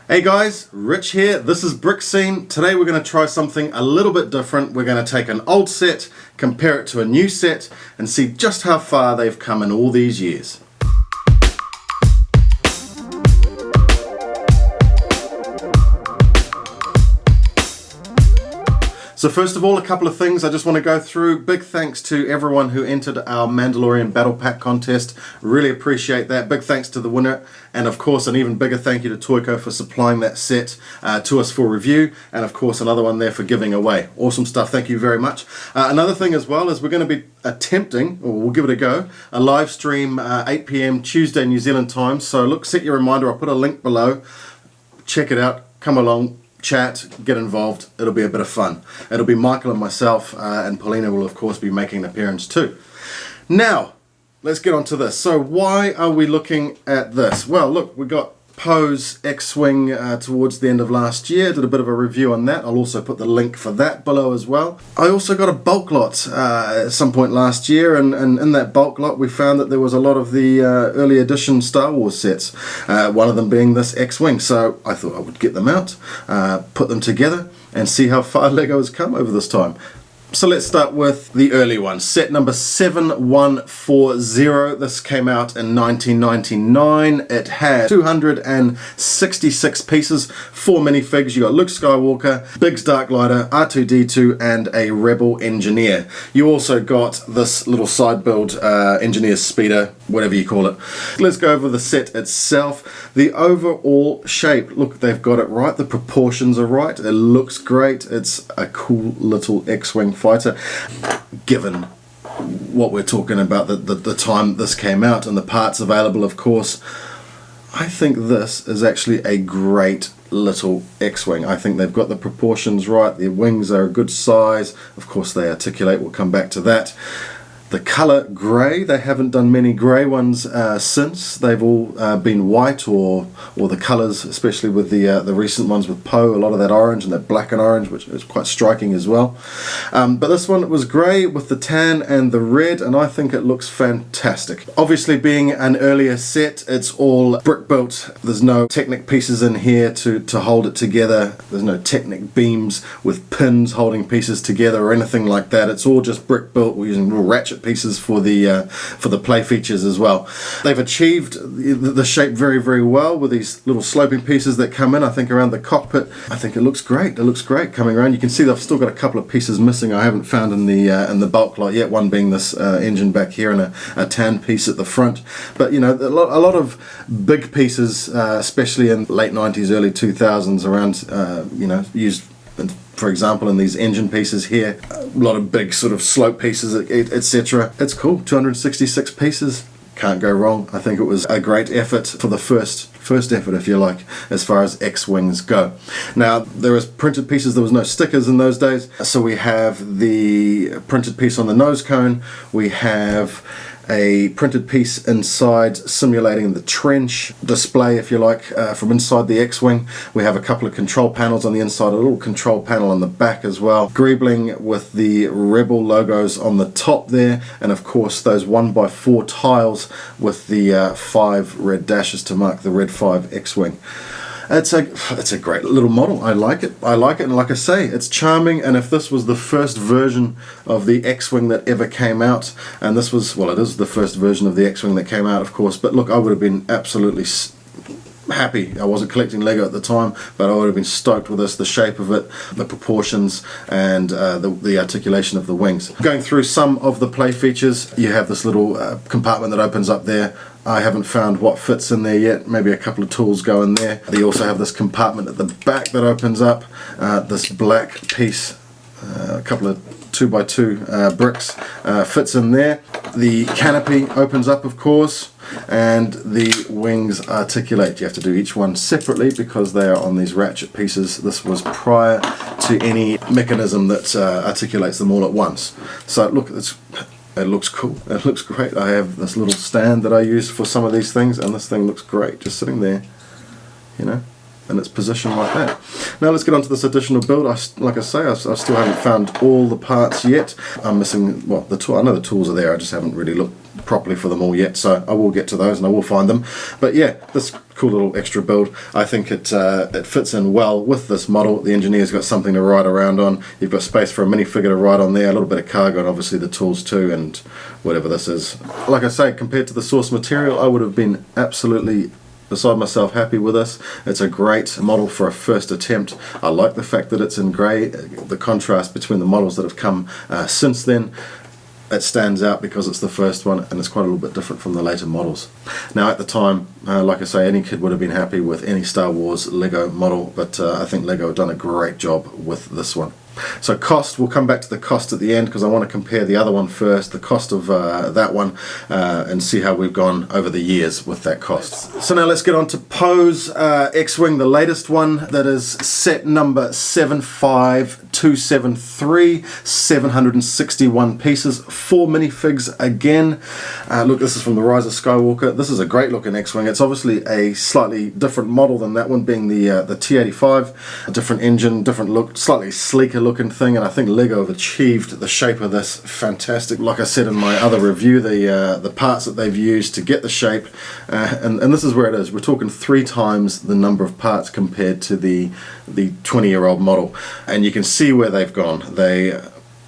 Hey guys, Rich here. This is Brick Scene. Today we're going to try something a little bit different. We're going to take an old set, compare it to a new set, and see just how far they've come in all these years. So first of all, a couple of things I just want to go through. Big thanks to everyone who entered our Mandalorian Battle Pack contest. Really appreciate that. Big thanks to the winner. And of course, an even bigger thank you to Toyco for supplying that set to us for review. And of course, another one there for giving away. Awesome stuff. Thank you very much. Another thing as well is we're going to be attempting, or we'll give it a go, a live stream 8 p.m. Tuesday New Zealand time. So look, set your reminder. I'll put a link below. Check it out. Come along. Chat, get involved, it'll be a bit of fun. It'll be Michael and myself, and Paulina will of course be making an appearance too. Now, let's get on to this. So why are we looking at this? Well, look, we got Poe's X-Wing towards the end of last year. Did a bit of a review on that. I'll also put the link for that below as well. I also got a bulk lot at some point last year, and in that bulk lot we found that there was a lot of the early edition Star Wars sets, one of them being this X-Wing. So I thought I would get them out, put them together, and see how far LEGO has come over this time. So let's start with the early one, set number 7140. This came out in 1999. It had 266 pieces, 4 minifigs. You got Luke Skywalker, Biggs Darklighter, R2-D2, and a Rebel Engineer. You also got this little side build Engineer Speeder, whatever you call it. Let's go over the set itself. The overall shape, look, they've got it right. The proportions are right. It looks great. It's a cool little X-Wing fighter, given what we're talking about, the time this came out and the parts available, of course. I think this is actually a great little X-Wing. I think they've got the proportions right. The wings are a good size. Of course they articulate. We'll come back to that. The colour grey, they haven't done many grey ones since. They've all been white or the colours, especially with the recent ones with Poe, a lot of that orange and that black and orange, which is quite striking as well. But this one was grey with the tan and the red, and I think it looks fantastic. Obviously, being an earlier set, it's all brick built. There's no Technic pieces in here to hold it together. There's no Technic beams with pins holding pieces together or anything like that. It's all just brick built. We're using real ratchet pieces for the play features as well. They've achieved the shape very, very well with these little sloping pieces that come in, I think, around the cockpit. I think it looks great. It looks great coming around. You can see that I've still got a couple of pieces missing I haven't found in the bulk lot yet, one being this engine back here and a tan piece at the front. But you know, a lot of big pieces, especially in late 90s, early 2000s, around you know, used, for example, in these engine pieces here, a lot of big sort of slope pieces, etc. It's cool. 266 pieces, can't go wrong. I think it was a great effort for the first effort, if you like, as far as X-Wings go. Now, there is printed pieces. There was no stickers in those days, so we have the printed piece on the nose cone. We have a printed piece inside simulating the trench display, if you like, from inside the X-Wing. We have a couple of control panels on the inside, a little control panel on the back as well. Greebling with the Rebel logos on the top there, and of course those 1x4 tiles with the 5 red dashes to mark the Red 5 X-Wing. It's a great little model. I like it, and like I say, it's charming. And if this was the first version of the X-Wing that ever came out, and this was, well, it is the first version of the X-Wing that came out, of course, but look, I would have been absolutely happy. I wasn't collecting Lego at the time, but I would have been stoked with this, the shape of it, the proportions, and the articulation of the wings. Going through some of the play features, you have this little compartment that opens up there. I haven't found what fits in there yet. Maybe a couple of tools go in there. You also have this compartment at the back that opens up. This black piece, a couple of 2x2 bricks fits in there. The canopy opens up, of course, and the wings articulate. You have to do each one separately because they are on these ratchet pieces. This was prior to any mechanism that articulates them all at once. So look, it looks cool. It looks great. I have this little stand that I use for some of these things, and this thing looks great just sitting there, you know, in its position like that. Now let's get on to this additional build. Like I say, I still haven't found all the parts yet. I'm missing, well, the tool. I know the tools are there. I just haven't really looked properly for them all yet, so I will get to those and I will find them. But yeah, this cool little extra build. I think it fits in well with this model. The engineer's got something to ride around on. You've got space for a minifigure to ride on there, a little bit of cargo, and obviously the tools too, and whatever this is. Like I say, compared to the source material, I would have been absolutely beside myself happy with this. It's a great model for a first attempt. I like the fact that it's in grey. The contrast between the models that have come since then, it stands out because it's the first one, and it's quite a little bit different from the later models. Now at the time, like I say, any kid would have been happy with any Star Wars Lego model, but I think Lego have done a great job with this one. So cost, we'll come back to the cost at the end because I want to compare the other one first, the cost of that one, and see how we've gone over the years with that cost. So now let's get on to Poe's X-Wing, the latest one, that is set number 75273, 761 pieces, 4 minifigs again. Look, this is from the Rise of Skywalker. This is a great looking X-Wing. It's obviously a slightly different model than that one, being the T-85, a different engine, different look, slightly sleeker looking thing, and I think Lego have achieved the shape of this fantastic. Like I said in my other review, the parts that they've used to get the shape, and this is where it is. We're talking 3 times the number of parts compared to the 20-year-old model, and you can see where they've gone. They,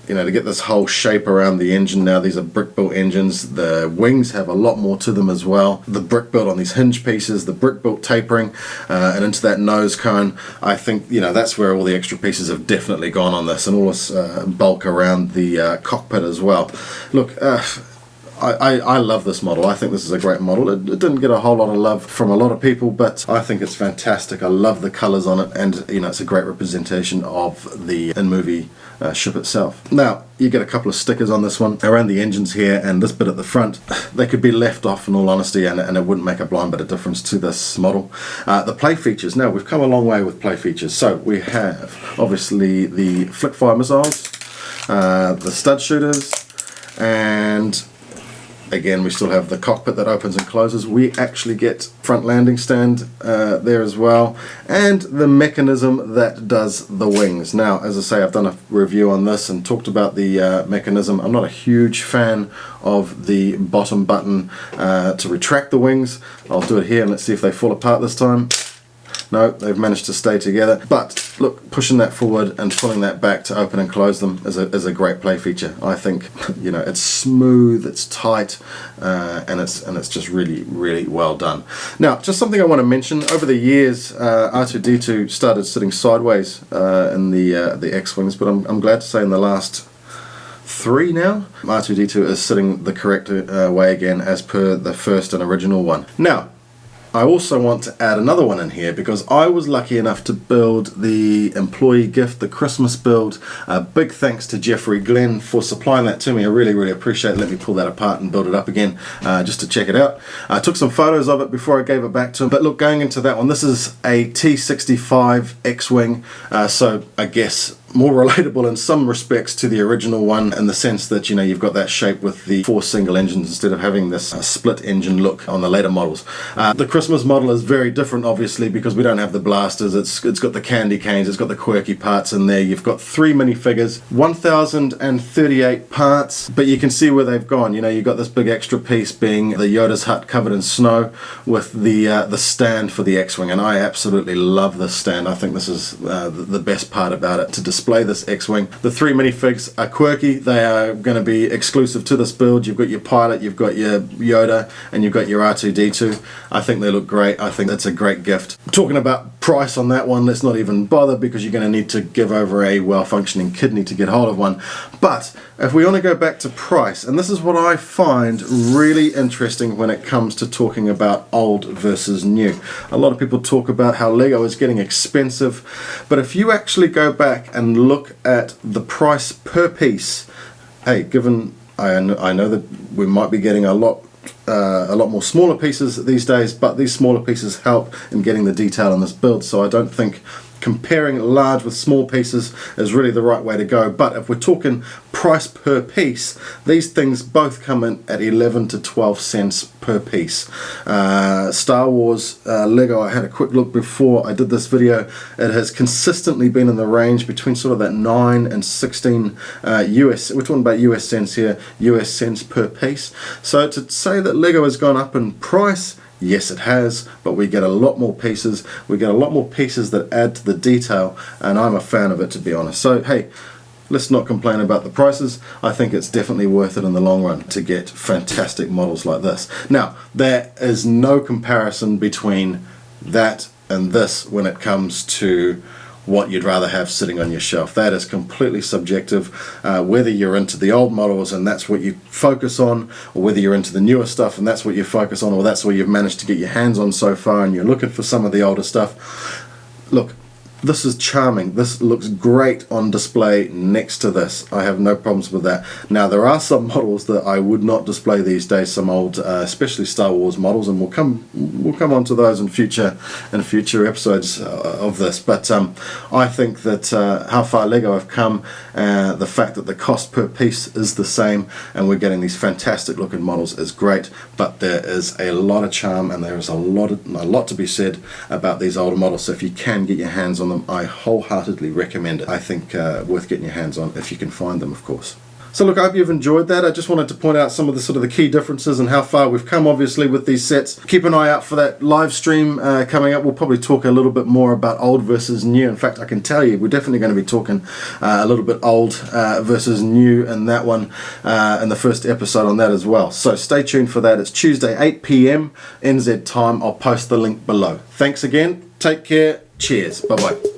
you know, to get this whole shape around the engine now, these are brick-built engines. The wings have a lot more to them as well. The brick-built on these hinge pieces, the brick-built tapering, and into that nose cone. I think, you know, that's where all the extra pieces have definitely gone on this, and all this bulk around the cockpit as well. Look, I love this model. I think this is a great model. It didn't get a whole lot of love from a lot of people, but I think it's fantastic. I love the colours on it, and you know, it's a great representation of the in-movie ship itself. Now, you get a couple of stickers on this one around the engines here and this bit at the front. They could be left off in all honesty, and it wouldn't make a blind bit of difference to this model. The play features. Now, we've come a long way with play features. So we have obviously the flick fire missiles, the stud shooters, and again, we still have the cockpit that opens and closes. We actually get front landing stand there as well, and the mechanism that does the wings. Now, as I say, I've done a review on this and talked about the mechanism. I'm not a huge fan of the bottom button to retract the wings. I'll do it here and let's see if they fall apart this time. No, they've managed to stay together. But look, pushing that forward and pulling that back to open and close them is a great play feature. I think, you know, it's smooth, it's tight, and it's just really, really well done. Now, just something I want to mention. Over the years, R2-D2 started sitting sideways in the X-Wings, but I'm glad to say in the last 3 now, R2-D2 is sitting the correct way again, as per the first and original one. Now, I also want to add another one in here because I was lucky enough to build the employee gift, the Christmas build. Big thanks to Jeffrey Glenn for supplying that to me. I really, really appreciate it. Let me pull that apart and build it up again just to check it out. I took some photos of it before I gave it back to him. But look, going into that one, this is a T-65 X-Wing, so I guess more relatable in some respects to the original one, in the sense that, you know, you've got that shape with the 4 single engines instead of having this split engine look on the later models. The Christmas model is very different, obviously, because we don't have the blasters. It's got the candy canes, it's got the quirky parts in there. You've got 3 minifigures, 1,038 parts, but you can see where they've gone. You know, you've got this big extra piece being the Yoda's hut covered in snow with the stand for the X-Wing, and I absolutely love this stand. I think this is the best part about it, to display this X-Wing. The 3 minifigs are quirky. They are going to be exclusive to this build. You've got your pilot, you've got your Yoda, and you've got your R2-D2. I think they look great. I think that's a great gift. Talking about price on that one, let's not even bother, because you're going to need to give over a well-functioning kidney to get hold of one. But if we want to go back to price, and this is what I find really interesting when it comes to talking about old versus new. A lot of people talk about how Lego is getting expensive, but if you actually go back and look at the price per piece, hey, given I know that we might be getting a lot more smaller pieces these days, but these smaller pieces help in getting the detail in this build, so I don't think comparing large with small pieces is really the right way to go. But if we're talking price per piece, these things both come in at 11 to 12 cents per piece. Star Wars Lego, I had a quick look before I did this video, it has consistently been in the range between sort of that 9 and 16 US, we're talking about US cents here, US cents per piece. So to say that Lego has gone up in price Yes, it has, but we get a lot more pieces. We get a lot more pieces that add to the detail, and I'm a fan of it, to be honest. So, hey, let's not complain about the prices. I think it's definitely worth it in the long run to get fantastic models like this. Now, there is no comparison between that and this when it comes to what you'd rather have sitting on your shelf. That is completely subjective. Whether you're into the old models and that's what you focus on, or whether you're into the newer stuff and that's what you focus on, or that's where you've managed to get your hands on so far and you're looking for some of the older stuff, look, this is charming. This looks great on display next to this. I have no problems with that. Now, there are some models that I would not display these days, some old, especially Star Wars models, and we'll come on to those in future episodes of this. But I think that how far Lego have come, the fact that the cost per piece is the same, and we're getting these fantastic looking models is great. But there is a lot of charm, and there is a lot to be said about these older models. So if you can get your hands on them, I wholeheartedly recommend it. I think worth getting your hands on if you can find them, of course. So look, I hope you've enjoyed that. I just wanted to point out some of the sort of the key differences and how far we've come, obviously, with these sets. Keep an eye out for that live stream coming up. We'll probably talk a little bit more about old versus new. In fact, I can tell you we're definitely going to be talking a little bit old versus new in that one, in the first episode on that as well. So stay tuned for that. It's Tuesday, 8 p.m. NZ time. I'll post the link below. Thanks again. Take care. Cheers. Bye-bye.